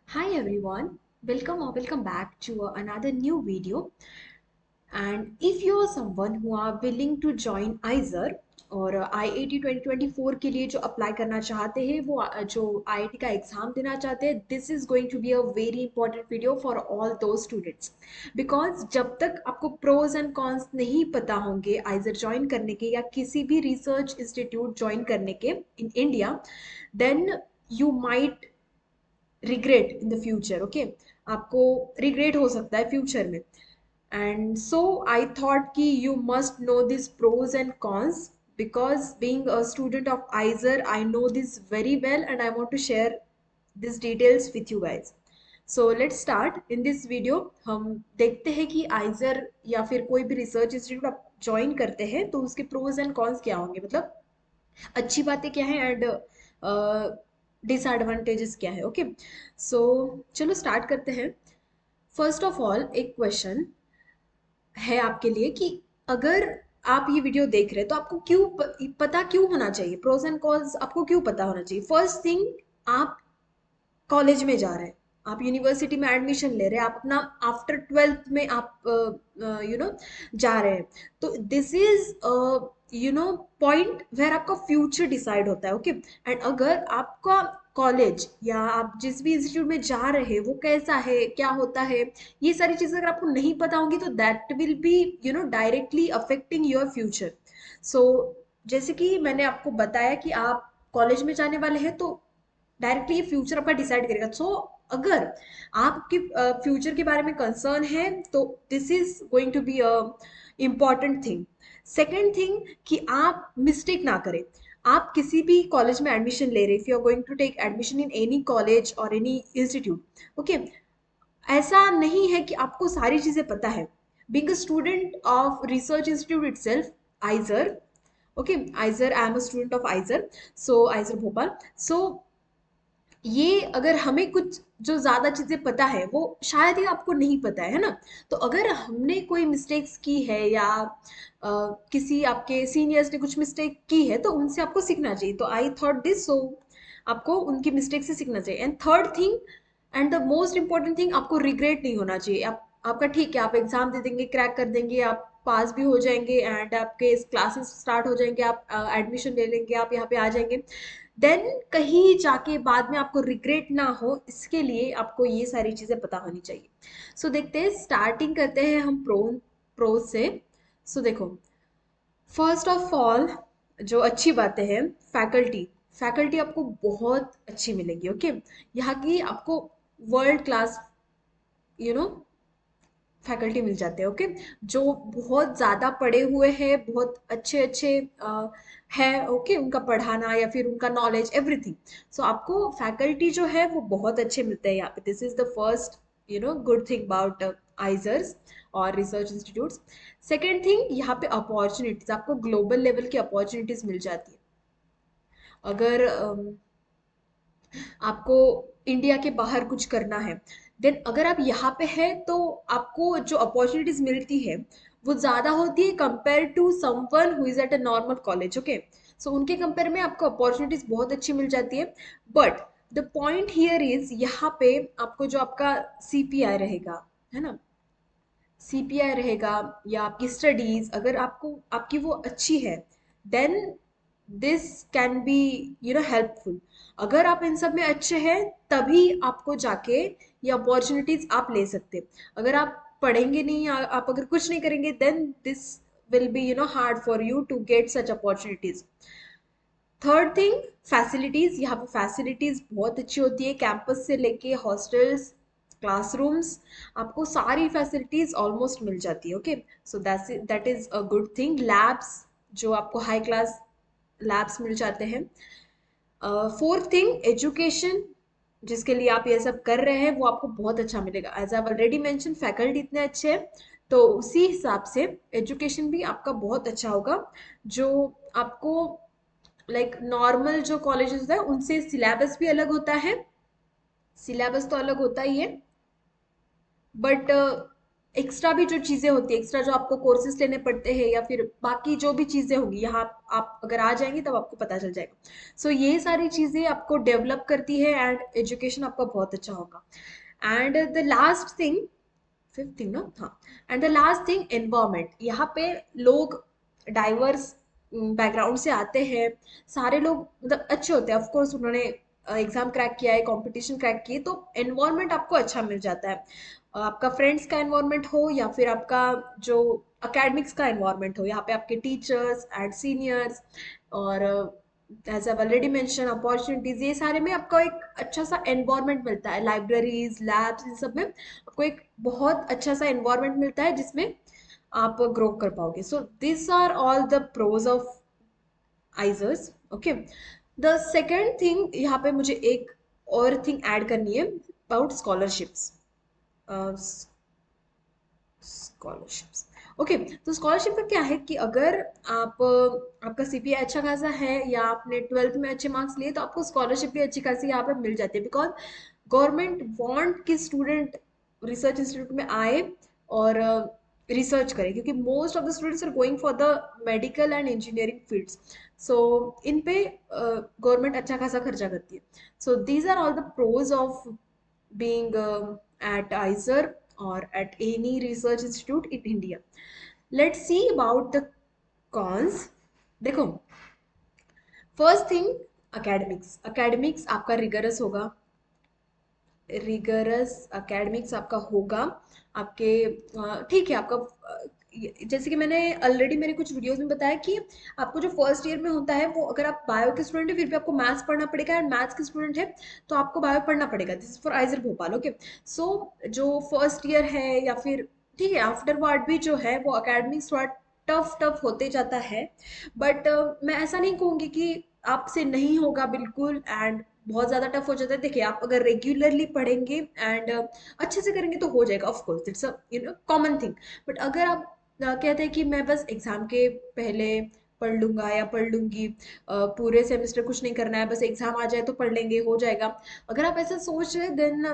Hi everyone, welcome or welcome back to another new video. And if you are someone who are willing to join ISER और IIT 2024 के लिए जो apply करना चाहते हैं वो जो IIT का एग्जाम देना चाहते हैं, this is going to be a very important video for all those students because जब तक आपको प्रोज एंड कॉन्स नहीं पता होंगे आइजर ज्वाइन करने के या किसी भी रिसर्च इंस्टीट्यूट ज्वाइन करने के in India, then you might regret in the future. Okay, आपको रिग्रेट हो सकता है फ्यूचर में। एंड सो आई थॉट कि you must know this pros and cons because being a student of ISER, I know this very well and I want to share these details with you guys. So let's start in this video. हम देखते हैं कि ISER या फिर कोई भी research institute आप join करते हैं तो उसके प्रोज एंड कॉन्स क्या होंगे, मतलब अच्छी बातें क्या है एंड डिसएडवांटेजेस क्या है। ओके, सो चलो स्टार्ट करते हैं। फर्स्ट ऑफ ऑल एक क्वेश्चन है आपके लिए कि अगर आप ये वीडियो देख रहे हैं तो आपको पता क्यों होना चाहिए, प्रोज एंड कॉन्स आपको क्यों पता होना चाहिए। फर्स्ट थिंग, आप कॉलेज में जा रहे हैं, आप यूनिवर्सिटी में एडमिशन ले रहे हैं, आप अपना आफ्टर ट्वेल्थ में आप जा रहे हैं। तो दिस इज पॉइंट वेर आपका फ्यूचर डिसाइड होता है। ओके, एंड अगर आपका कॉलेज या आप जिस भी इंस्टीट्यूट में जा रहे हैं वो कैसा है, क्या होता है, ये सारी चीजें अगर आपको नहीं पता होंगी तो that will be directly affecting your future. So जैसे कि मैंने आपको बताया कि आप कॉलेज में जाने वाले हैं तो डायरेक्टली ये फ्यूचर आपका डिसाइड करेगा। सो अगर आपके फ्यूचर के बारे में कंसर्न है तो this is going to be a important thing. Second thing कि आप मिस्टेक ना करें। आप किसी भी कॉलेज में एडमिशन ले रहे, if you are going to take admission in any college और एनी इंस्टीट्यूट, ओके, ऐसा नहीं है कि आपको सारी चीजें पता है। Being a student of research institute itself, IISER, okay, IISER, I am a student of IISER, so IISER Bhopal. So ये अगर हमें कुछ जो ज्यादा चीजें पता है वो शायद ही आपको नहीं पता है ना। तो अगर हमने कोई मिस्टेक्स की है या किसी आपके सीनियर्स ने कुछ मिस्टेक की है तो उनसे आपको सीखना चाहिए। तो आई थॉट दिस, सो आपको उनकी मिस्टेक से सीखना चाहिए। And third thing and the most important thing, आपको रिग्रेट नहीं होना चाहिए। आपका ठीक है, आप एग्जाम दे देंगे, क्रैक कर देंगे, आप पास भी हो जाएंगे एंड आपके क्लासेस स्टार्ट हो जाएंगे, आप एडमिशन ले लेंगे, आप यहाँ पे आ जाएंगे। देन कहीं जाके बाद में आपको रिग्रेट ना हो, इसके लिए आपको ये सारी चीजें पता होनी चाहिए। सो देखते हैं, स्टार्टिंग करते हैं हम प्रोज से। सो देखो, फर्स्ट ऑफ ऑल जो अच्छी बातें हैं, फैकल्टी। फैकल्टी आपको बहुत अच्छी मिलेगी। ओके, यहाँ की आपको world class you know faculty मिल जाते हैं। ओके, जो बहुत ज़्यादा पढ़े हुए हैं, बहुत अच्छे अच्छे है। ओके, उनका पढ़ाना या फिर उनका नॉलेज, एवरीथिंग। सो आपको फैकल्टी जो है वो बहुत अच्छे मिलते हैं यहाँ पे। This is the first good thing about IISERs और रिसर्च इंस्टीट्यूट्स। सेकेंड थिंग, यहाँ पे अपॉर्चुनिटीज, आपको ग्लोबल लेवल की अपॉर्चुनिटीज मिल जाती है। अगर आपको इंडिया के बाहर कुछ करना है, देन अगर आप यहाँ पे है तो आपको जो अपॉर्चुनिटीज मिलती है वो ज्यादा होती है compare to someone who is at a normal college. Okay, so उनके कंपेयर में आपको अपॉर्चुनिटीज बहुत अच्छी मिल जाती है। But the point here is, यहाँ पे आपको जो आपका सीपीआई रहेगा, है ना, सीपीआई रहेगा या आपकी स्टडीज अगर आपको आपकी वो अच्छी है, then this can be helpful. अगर आप इन सब में अच्छे हैं तभी आपको जाके ये अपॉर्चुनिटीज आप ले सकते हैं। अगर आप पढ़ेंगे नहीं या आप अगर कुछ नहीं करेंगे, then this will be hard for you to get such opportunities. Third thing, facilities. यहाँ पे फैसिलिटीज बहुत अच्छी होती है, कैंपस से लेके हॉस्टल्स, क्लासरूम्स, आपको सारी फैसिलिटीज ऑलमोस्ट मिल जाती है। Okay, so that is a good thing. Labs, जो आपको हाई क्लास लैब्स मिल जाते हैं। फोर्थ थिंग, एजुकेशन, जिसके लिए आप ये सब कर रहे हैं वो आपको बहुत अच्छा मिलेगा। As I already mention, faculty इतने अच्छे हैं तो उसी हिसाब से एजुकेशन भी आपका बहुत अच्छा होगा। जो आपको लाइक नॉर्मल जो कॉलेजेस है उनसे सिलेबस भी अलग होता है, सिलेबस तो अलग होता ही है, बट एक्स्ट्रा भी जो चीज़ें होती है, एक्स्ट्रा जो आपको कोर्सेज लेने पड़ते हैं या फिर बाकी जो भी चीज़ें होंगी, यहाँ आप अगर आ जाएंगे तब आपको पता चल जाएगा। सो ये सारी चीज़ें आपको डेवलप करती है एंड एजुकेशन आपका बहुत अच्छा होगा। And the last thing, fifth thing ना, हाँ, and the last thing, environment. यहाँ पे लोग डाइवर्स बैकग्राउंड से आते हैं, सारे लोग मतलब अच्छे होते हैं, ऑफ कोर्स उन्होंने एग्जाम क्रैक किया है, कंपटीशन क्रैक किए, तो एनवायरनमेंट आपको अच्छा मिल जाता है। आपका फ्रेंड्स का एनवायरनमेंट हो या फिर आपका जो अकेडमिक्स का एनवायरनमेंट हो, यहाँ पे आपके टीचर्स एंड सीनियर्स और as I already mention opportunities, ये सारे में आपको एक अच्छा सा एनवायरनमेंट मिलता है, लाइब्रेरीज, लैब्स, इन सब में आपको एक बहुत अच्छा सा एनवायरनमेंट मिलता है जिसमें आप ग्रो कर पाओगे। So this are all the pros of IISERs. Okay, the second thing, यहाँ पे मुझे एक और थिंग ऐड करनी है अबाउट स्कॉलरशिप्स। स्कॉलरशिप्स, ओके, तो स्कॉलरशिप का क्या है कि अगर आप आपका सीपीए अच्छा खासा है या आपने ट्वेल्थ में अच्छे मार्क्स लिए, तो आपको स्कॉलरशिप भी अच्छी खासी यहाँ पे मिल जाती है, बिकॉज गवर्नमेंट वांट कि स्टूडेंट रिसर्च इंस्टीट्यूट में आए और रिसर्च करें, क्योंकि most of the students are going for the medical and engineering fields. So इन पे गवर्नमेंट अच्छा खासा खर्चा करती है। So these are all the pros of being at ISER or at any research institute in India. Let's see about the cons. देखो, first thing, academics, academics आपका rigorous होगा, रिगरस एकेडमिक्स आपका होगा। आपके ठीक है, आपका जैसे कि मैंने ऑलरेडी मेरे कुछ वीडियोस में बताया कि आपको जो फर्स्ट ईयर में होता है, वो अगर आप बायो के स्टूडेंट है फिर भी आपको मैथ्स पढ़ना पड़ेगा, एंड मैथ्स के स्टूडेंट है तो आपको बायो पढ़ना पड़ेगा। This is for IISER Bhopal. Okay, so जो फर्स्ट ईयर है या फिर ठीक है आफ्टरवर्ड भी जो है वो एकेडमिक्स थोड़ा टफ टफ होते जाता है, बट मैं ऐसा नहीं कहूँगी कि आपसे नहीं होगा बिल्कुल एंड बहुत ज़्यादा टफ हो जाता है। देखिए, आप अगर रेगुलरली पढ़ेंगे एंड अच्छे से करेंगे तो हो जाएगा, of course it's a common thing. But अगर आप कहते हैं कि मैं बस एग्जाम के पहले पढ़ लूंगा या पढ़ लूंगी, पूरे सेमेस्टर कुछ नहीं करना है, बस एग्जाम आ जाए तो पढ़ लेंगे हो जाएगा, अगर आप ऐसा सोच रहे then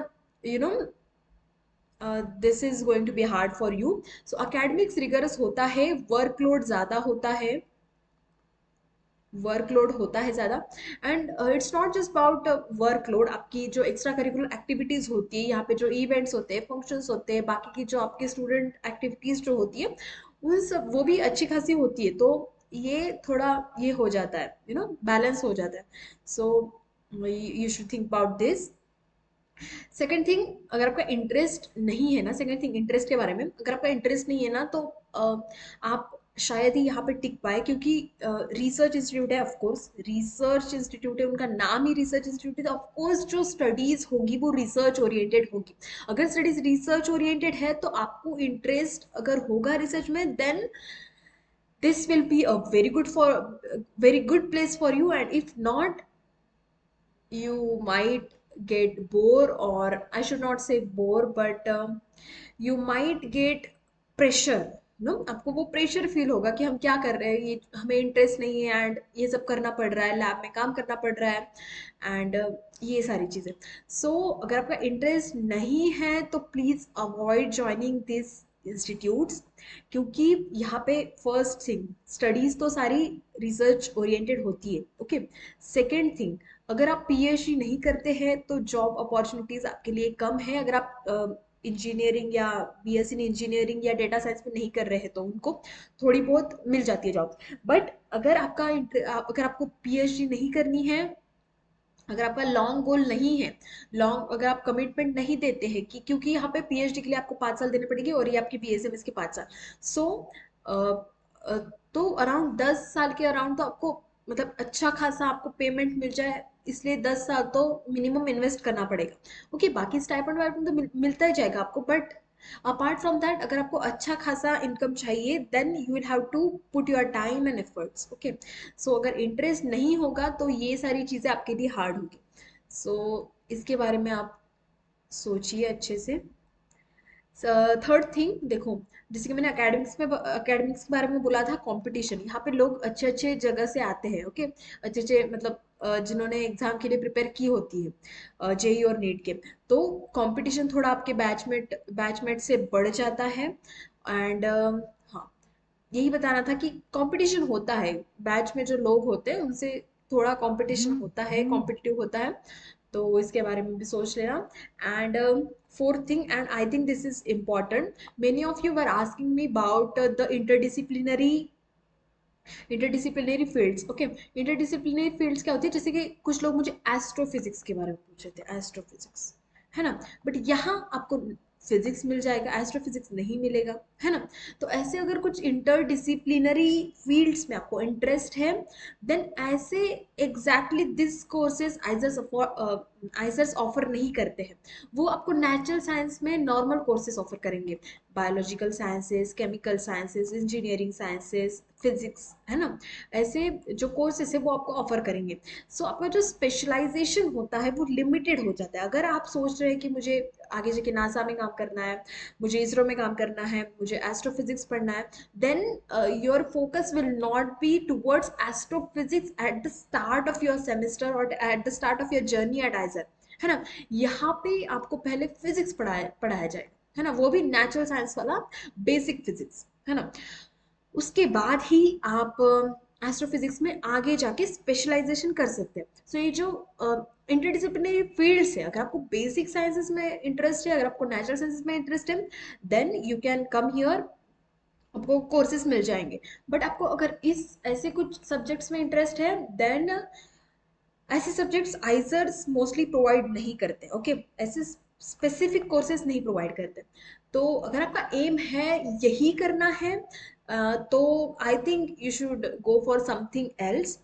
you know this is going to be hard for you. So academics rigorous होता है, वर्कलोड ज़्यादा होता है, वर्कलोड होता है ज़्यादा, and it's not just about workload. आपकी जो एक्स्ट्रा करिकुलर एक्टिविटीज़ होती है, यहाँ पे जो इवेंट्स होते हैं, फंक्शंस होते हैं, बाकी की जो आपके स्टूडेंट एक्टिविटीज़ जो होती है, उन सब वो भी अच्छी खासी होती है, तो ये थोड़ा ये हो जाता है, बैलेंस हो जाता है। So you should think about this. Second thing, अगर आपका इंटरेस्ट नहीं है ना, सेकंड थिंग इंटरेस्ट के बारे में, अगर आपका इंटरेस्ट नहीं है ना तो आप शायद ही यहाँ पे टिक पाए, क्योंकि रिसर्च इंस्टीट्यूट है, ऑफ कोर्स रिसर्च इंस्टीट्यूट है, उनका नाम ही रिसर्च इंस्टीट्यूट है, तो ऑफ कोर्स जो स्टडीज होगी वो रिसर्च ओरिएंटेड होगी। अगर स्टडीज रिसर्च ओरिएंटेड है तो आपको इंटरेस्ट अगर होगा रिसर्च में, then this will be a very good place for you, and if not you might get bored, or I should not say bore, but you might get pressure, आपको वो pressure feel होगा कि हम क्या कर रहे हैं, ये हमें इंटरेस्ट नहीं है एंड ये सब करना पड़ रहा है, लैब में काम करना पड़ रहा है एंड ये सारी चीज़ें। सो अगर आपका इंटरेस्ट नहीं है तो please avoid joining this institutes, क्योंकि यहाँ पे फर्स्ट थिंग, स्टडीज तो सारी रिसर्च ओरिएंटेड होती है। ओके, सेकेंड थिंग, अगर आप पीएचडी नहीं करते हैं तो जॉब अपॉर्चुनिटीज आपके लिए कम है। अगर आप इंजीनियरिंग या बीएससी इन इंजीनियरिंग या डेटा साइंस में नहीं कर रहे हैं तो उनको थोड़ी बहुत मिल जाती है जॉब। बट अगर अगर आपको पीएचडी नहीं करनी है, अगर आपका लॉन्ग गोल नहीं है, लॉन्ग अगर आप कमिटमेंट नहीं देते हैं, कि क्योंकि यहाँ पे पीएचडी के लिए आपको 5 साल देने पड़ेंगे और ये आपकी बीएसएमएस के 5 साल, सो तो अराउंड 10 साल के अराउंड तो आपको मतलब अच्छा खासा आपको पेमेंट मिल जाए, इसलिए 10 साल तो मिनिमम इन्वेस्ट करना पड़ेगा। ओके, बाकी स्टाइपेंड वाइपेंड तो मिलता ही जाएगा आपको, बट अपार्ट फ्रॉम दैट अगर आपको अच्छा खासा इनकम चाहिए then you will have to put your time and efforts. Okay, so अगर इंटरेस्ट नहीं होगा तो ये सारी चीज़ें आपके लिए हार्ड होगी। सो इसके बारे में आप सोचिए अच्छे से। थर्ड थिंग, देखो, जैसे कि मैंने एकेडमिक्स के बारे में बोला था, कंपटीशन, यहाँ पे लोग अच्छे अच्छे जगह से आते हैं। ओके, अच्छे अच्छे मतलब जिन्होंने एग्जाम के लिए प्रिपेयर की होती है, जेई और नीट के, तो कंपटीशन थोड़ा आपके बैचमेट से बढ़ जाता है। एंड हाँ, यही बताना था कि कंपटीशन होता है, बैच में जो लोग होते हैं उनसे थोड़ा कंपटीशन होता है, कॉम्पिटिटिव होता है, तो इसके बारे में भी सोच लेना। And fourth thing, and I think this is important, many of you were asking me about the interdisciplinary fields. Okay, interdisciplinary fields क्या होती है, जैसे कि कुछ लोग मुझे एस्ट्रोफिजिक्स के बारे में पूछ रहे थे, एस्ट्रोफिजिक्स है ना, बट यहाँ आपको फिजिक्स मिल जाएगा, एस्ट्रोफिजिक्स नहीं मिलेगा, है ना। तो ऐसे अगर कुछ इंटरडिसिप्लिनरी फील्ड्स में आपको इंटरेस्ट है, देन ऐसे exactly this courses IISERs offer नहीं करते हैं। वो आपको नेचुरल साइंस में नॉर्मल कोर्सेज ऑफर करेंगे, biological sciences, chemical sciences, engineering sciences, physics, है ना। ऐसे जो कोर्सेस है वो आपको ऑफर करेंगे। सो आपका जो स्पेशलाइजेशन होता है वो लिमिटेड हो जाता है। अगर आप सोच रहे हैं कि मुझे आगे जाके नासा में काम करना है, मुझे इसरो में काम करना है, मुझे एस्ट्रोफिजिक्स पढ़ना है, then your focus will not be towards astrophysics at the start of your semester और at the start of your journey at IISER, है ना। यहाँ पे आपको पहले फिजिक्स पढ़ाया जाएगा, है ना, वो भी नेचुरल साइंस वाला बेसिक फिजिक्स, है ना। उसके बाद ही आप एस्ट्रोफिजिक्स में आगे जाके स्पेशलाइजेशन कर सकते हैं। सो ये जो इंटरडिसिप्लिनरी फील्ड्स है, अगर आपको बेसिक साइंसेस में इंटरेस्ट है, अगर आपको नेचुरल साइंसेस में इंटरेस्ट है, then you can come here, आपको कोर्सेज मिल जाएंगे। बट आपको अगर इस ऐसे कुछ सब्जेक्ट्स में इंटरेस्ट है, देन ऐसे सब्जेक्ट्स आइजर्स मोस्टली प्रोवाइड नहीं करते। ओके, ऐसे स्पेसिफिक कोर्सेज नहीं प्रोवाइड करते। तो अगर आपका एम है यही करना है, तो I think you should go for something else.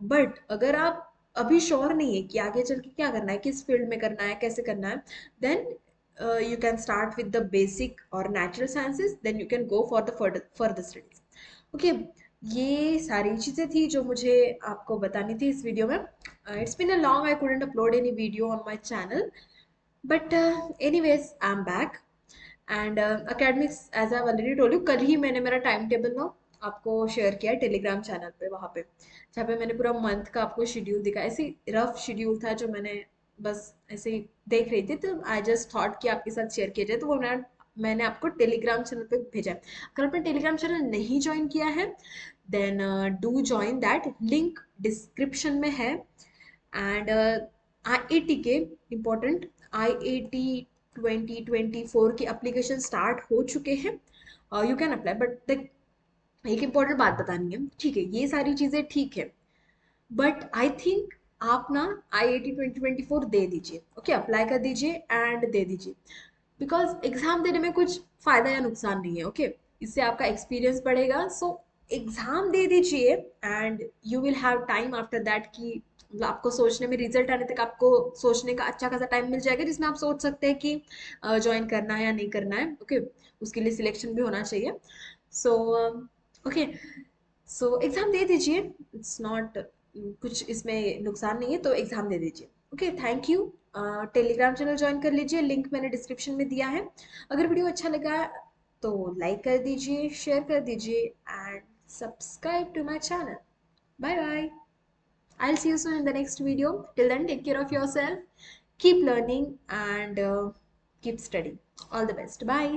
But अगर आप अभी श्योर नहीं है कि आगे चल के क्या करना है, किस फील्ड में करना है, कैसे करना है, then you can start with the basic or natural sciences, then you can go for the further studies. Okay, ये सारी चीज़ें थी जो मुझे आपको बतानी थी इस वीडियो में। It's been a long, I couldn't upload any video on my channel, but anyways I'm back. And academics, as I've already told you, कल ही मैंने मेरा टाइम टेबल ना आपको शेयर किया टेलीग्राम चैनल पे, वहाँ पे जहाँ पे मैंने पूरा मंथ का आपको शेड्यूल दिखा, ऐसे रफ शेड्यूल था जो मैंने बस ऐसे ही देख रही थी, तो आई जस्ट थॉट कि आपके साथ शेयर किया जाए, तो वो मैंने आपको टेलीग्राम चैनल पे भेजा है। अगर आपने टेलीग्राम चैनल नहीं ज्वाइन किया है, then do join that, link description में है। एंड आईआईटी के इम्पोर्टेंट, आईआईटी 2024 की एप्लीकेशन स्टार्ट हो चुके हैं, यू कैन अप्लाई। बट देख, एक इम्पॉर्टेंट बात बतानी है, ठीक है, ये सारी चीज़ें ठीक है, बट आई थिंक आप ना आईआईटी 2024 दे दीजिए। ओके, अप्लाई कर दीजिए एंड दे दीजिए, बिकॉज एग्जाम देने में कुछ फायदा या नुकसान नहीं है। ओके, इससे आपका एक्सपीरियंस बढ़ेगा। सो एग्जाम दे दीजिए and you will have time after that कि मतलब आपको सोचने में, रिजल्ट आने तक आपको सोचने का अच्छा खासा टाइम मिल जाएगा, जिसमें आप सोच सकते हैं कि ज्वाइन करना है या नहीं करना है। ओके, उसके लिए सिलेक्शन भी होना चाहिए। सो ओके, सो एग्जाम दे दीजिए, इट्स नॉट, कुछ इसमें नुकसान नहीं है, तो एग्जाम दे दीजिए। Okay, thank you. Telegram channel join कर लीजिए, लिंक मैंने डिस्क्रिप्शन में दिया है। अगर वीडियो अच्छा लगा तो लाइक कर दीजिए, शेयर कर दीजिए and subscribe to my channel. Bye bye, I'll see you soon in the next video. Till then, take care of yourself, keep learning, and keep studying. All the best. Bye.